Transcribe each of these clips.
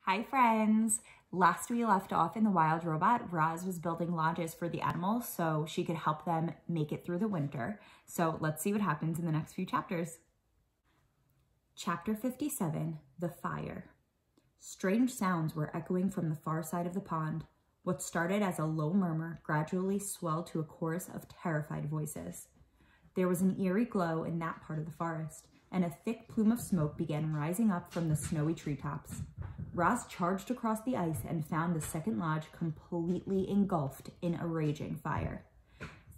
Hi friends! Last we left off in the Wild Robot, Roz was building lodges for the animals so she could help them make it through the winter. So let's see what happens in the next few chapters. Chapter 57, The Fire. Strange sounds were echoing from the far side of the pond. What started as a low murmur gradually swelled to a chorus of terrified voices. There was an eerie glow in that part of the forest, and a thick plume of smoke began rising up from the snowy treetops. Roz charged across the ice and found the second lodge completely engulfed in a raging fire.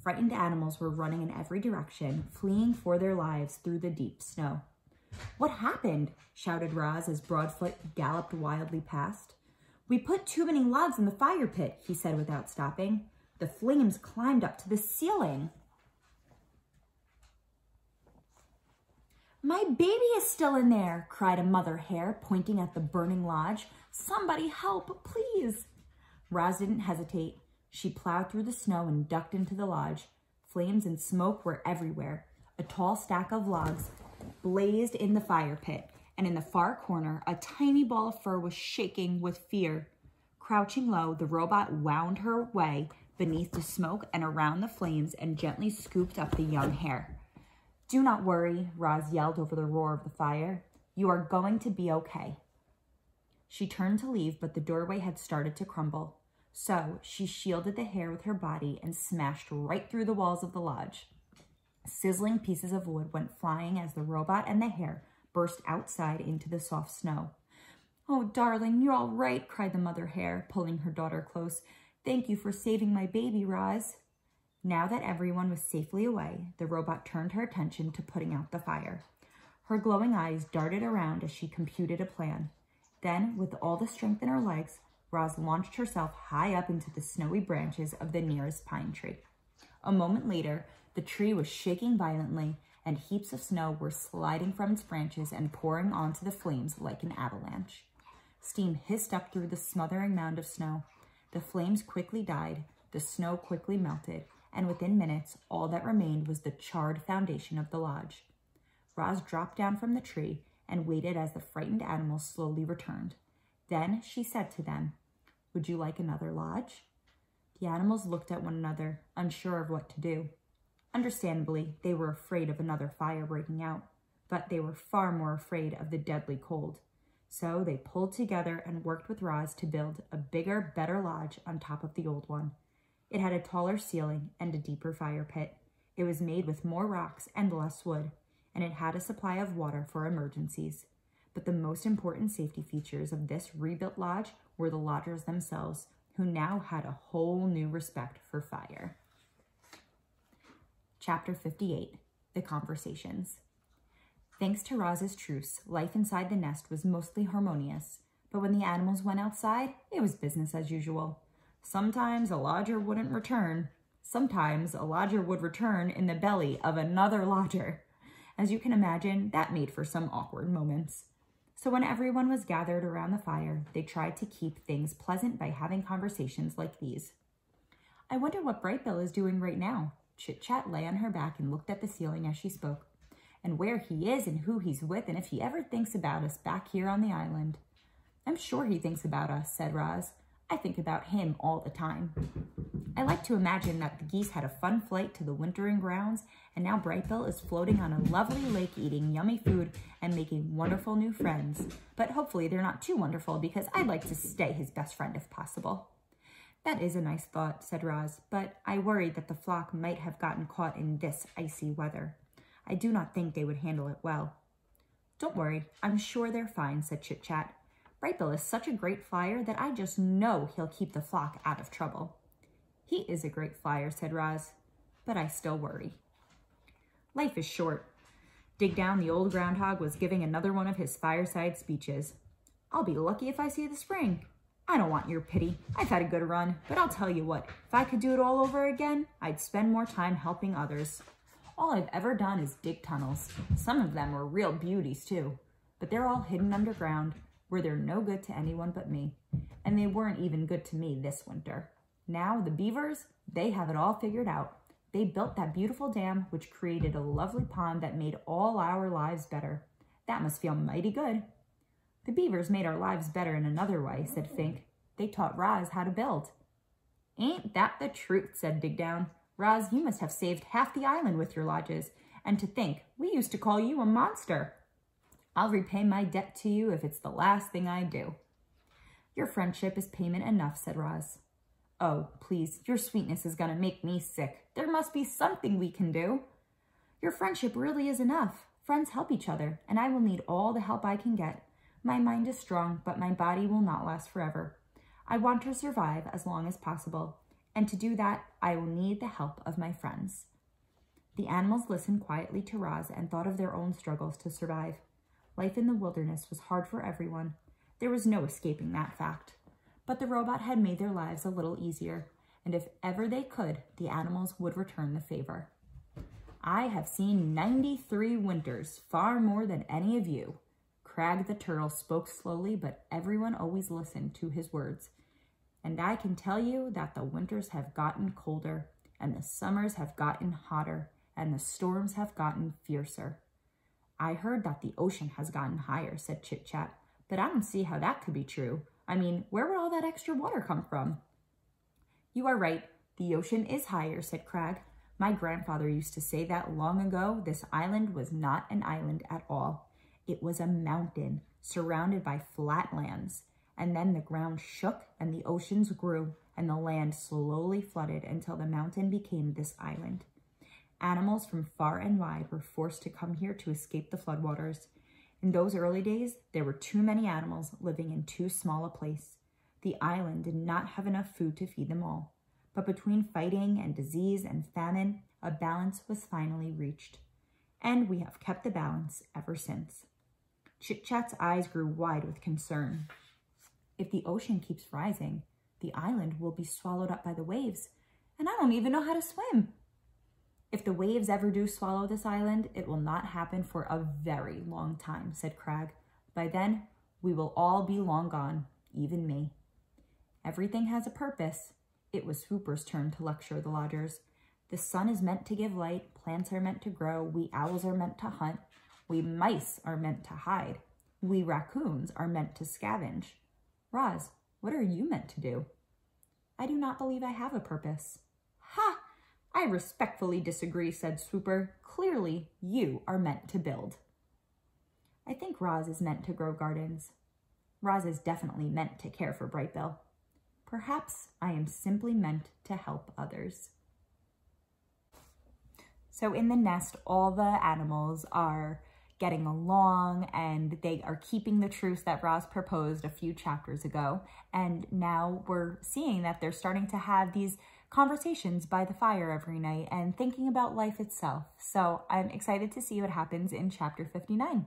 Frightened animals were running in every direction, fleeing for their lives through the deep snow. "What happened?" shouted Roz as Broadfoot galloped wildly past. "We put too many logs in the fire pit," he said without stopping. "The flames climbed up to the ceiling." "My baby is still in there," cried a mother hare, pointing at the burning lodge. "Somebody help, please." Roz didn't hesitate. She plowed through the snow and ducked into the lodge. Flames and smoke were everywhere. A tall stack of logs blazed in the fire pit, and in the far corner, a tiny ball of fur was shaking with fear. Crouching low, the robot wound her way beneath the smoke and around the flames and gently scooped up the young hare. "Do not worry," Roz yelled over the roar of the fire. "You are going to be okay." She turned to leave, but the doorway had started to crumble. So she shielded the hare with her body and smashed right through the walls of the lodge. Sizzling pieces of wood went flying as the robot and the hare burst outside into the soft snow. "Oh, darling, you're all right," cried the mother hare, pulling her daughter close. "Thank you for saving my baby, Roz." Now that everyone was safely away, the robot turned her attention to putting out the fire. Her glowing eyes darted around as she computed a plan. Then, with all the strength in her legs, Roz launched herself high up into the snowy branches of the nearest pine tree. A moment later, the tree was shaking violently, and heaps of snow were sliding from its branches and pouring onto the flames like an avalanche. Steam hissed up through the smothering mound of snow. The flames quickly died, the snow quickly melted, and within minutes, all that remained was the charred foundation of the lodge. Roz dropped down from the tree and waited as the frightened animals slowly returned. Then she said to them, "Would you like another lodge?" The animals looked at one another, unsure of what to do. Understandably, they were afraid of another fire breaking out, but they were far more afraid of the deadly cold. So they pulled together and worked with Roz to build a bigger, better lodge on top of the old one. It had a taller ceiling and a deeper fire pit. It was made with more rocks and less wood, and it had a supply of water for emergencies. But the most important safety features of this rebuilt lodge were the lodgers themselves, who now had a whole new respect for fire. Chapter 58, The Conversations. Thanks to Roz's truce, life inside the nest was mostly harmonious, but when the animals went outside, it was business as usual. Sometimes a lodger wouldn't return. Sometimes a lodger would return in the belly of another lodger. As you can imagine, that made for some awkward moments. So when everyone was gathered around the fire, they tried to keep things pleasant by having conversations like these. "I wonder what Brightbill is doing right now." Chit-Chat lay on her back and looked at the ceiling as she spoke. "And where he is and who he's with and if he ever thinks about us back here on the island." "I'm sure he thinks about us," said Roz. "I think about him all the time. I like to imagine that the geese had a fun flight to the wintering grounds, and now Brightbill is floating on a lovely lake eating yummy food and making wonderful new friends. But hopefully they're not too wonderful because I'd like to stay his best friend if possible." "That is a nice thought," said Roz, "but I worry that the flock might have gotten caught in this icy weather. I do not think they would handle it well." "Don't worry, I'm sure they're fine," said Chit-Chat. "Brightbill is such a great flyer that I just know he'll keep the flock out of trouble." "He is a great flyer," said Roz, "but I still worry." Life is short. Dig Down, the old groundhog, was giving another one of his fireside speeches. "I'll be lucky if I see the spring. I don't want your pity. I've had a good run, but I'll tell you what, if I could do it all over again, I'd spend more time helping others. All I've ever done is dig tunnels. Some of them were real beauties too, but they're all hidden underground, where they're no good to anyone but me. And they weren't even good to me this winter. Now the beavers, they have it all figured out. They built that beautiful dam, which created a lovely pond that made all our lives better. That must feel mighty good." The beavers made our lives better in another way, said Fink. They taught Roz how to build. Ain't that the truth, said Digdown. Roz, you must have saved half the island with your lodges. And to think, we used to call you a monster. I'll repay my debt to you if it's the last thing I do. Your friendship is payment enough, said Roz. Oh, please, your sweetness is going to make me sick. There must be something we can do. Your friendship really is enough. Friends help each other, and I will need all the help I can get. My mind is strong, but my body will not last forever. I want to survive as long as possible, and to do that, I will need the help of my friends. The animals listened quietly to Roz and thought of their own struggles to survive. Life in the wilderness was hard for everyone. There was no escaping that fact. But the robot had made their lives a little easier, and if ever they could, the animals would return the favor. I have seen 93 winters, far more than any of you. Crag the turtle spoke slowly, but everyone always listened to his words. And I can tell you that the winters have gotten colder, and the summers have gotten hotter, and the storms have gotten fiercer. I heard that the ocean has gotten higher, said Chit Chat, but I don't see how that could be true. I mean, where would all that extra water come from? You are right. The ocean is higher, said Crag. My grandfather used to say that long ago. This island was not an island at all. It was a mountain surrounded by flat lands. And then the ground shook and the oceans grew and the land slowly flooded until the mountain became this island. Animals from far and wide were forced to come here to escape the floodwaters. In those early days, there were too many animals living in too small a place. The island did not have enough food to feed them all. But between fighting and disease and famine, a balance was finally reached. And we have kept the balance ever since. Chit Chat's eyes grew wide with concern. If the ocean keeps rising, the island will be swallowed up by the waves, and I don't even know how to swim. If the waves ever do swallow this island, it will not happen for a very long time, said Crag. By then, we will all be long gone, even me. Everything has a purpose. It was Swooper's turn to lecture the lodgers. The sun is meant to give light, plants are meant to grow, we owls are meant to hunt, we mice are meant to hide, we raccoons are meant to scavenge. Roz, what are you meant to do? I do not believe I have a purpose. Ha! I respectfully disagree, said Swooper. Clearly, you are meant to build. I think Roz is meant to grow gardens. Roz is definitely meant to care for Brightbill. Perhaps I am simply meant to help others. So in the nest, all the animals are getting along and they are keeping the truce that Roz proposed a few chapters ago. And now we're seeing that they're starting to have these conversations by the fire every night and thinking about life itself. So I'm excited to see what happens in chapter 59.